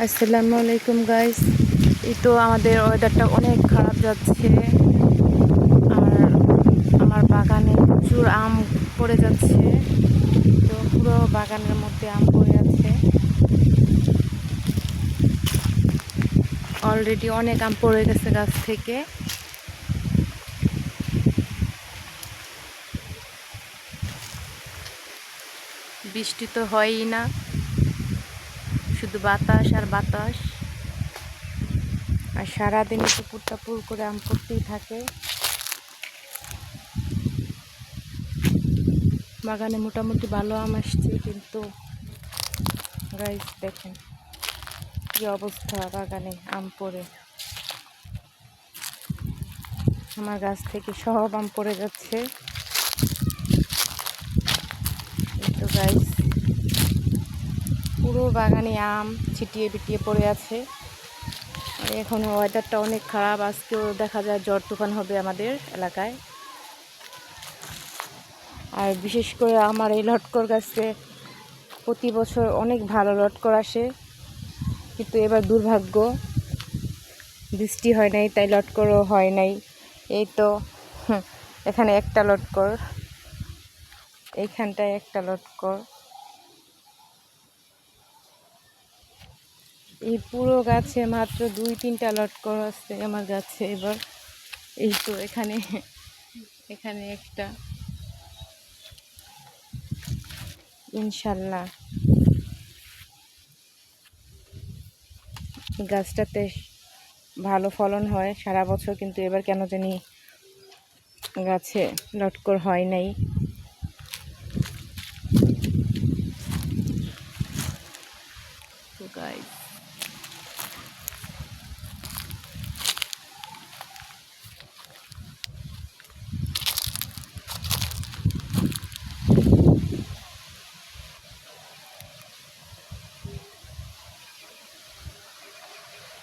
আসসালামু আলাইকুম গাইস। এই তো আমাদের ওয়েদারটা অনেক খারাপ যাচ্ছে। আর আমার বাগানে প্রচুর আম পড়ে যাচ্ছে। তো পুরো বাগানের মধ্যে আম পড়ে আছে। অলরেডি অনেক আম পড়ে গেছে গাছ থেকে। বৃষ্টি তো হয়ই না, শুধু বাতাস আর বাতাস। আর সারাদিন টুপুর টাপুর করে আম পড়তেই থাকে। বাগানে মোটামুটি ভালো আম আসছে, কিন্তু গাইস দেখেন কি অবস্থা, বাগানে আম পড়ে আমার গাছ থেকে সব আম পড়ে যাচ্ছে। তো গাইস পুরো বাগানে আম ছিটিয়ে বিটিয়ে পড়ে আছে। আর এখন ওয়েদারটা অনেক খারাপ, আজকেও দেখা যায় ঝড় তুফান হবে আমাদের এলাকায়। আর বিশেষ করে আমার এই লটকর গাছে প্রতি বছর অনেক ভালো লটকর আসে, কিন্তু এবার দুর্ভাগ্য বৃষ্টি হয় নাই, তাই লটকরও হয় নাই। এই তো এখানে একটা লটকর, এইখানটায় একটা লটকর। এই পুরো গাছে মাত্র 2-3টা লটকর আছে আমার গাছে এবার। এই তো এখানে এখানে একটা, ইনশাল্লাহ গাছটাতে ভালো ফলন হয় সারা বছর, কিন্তু এবার কেন জানি গাছে লটকর হয় নাই।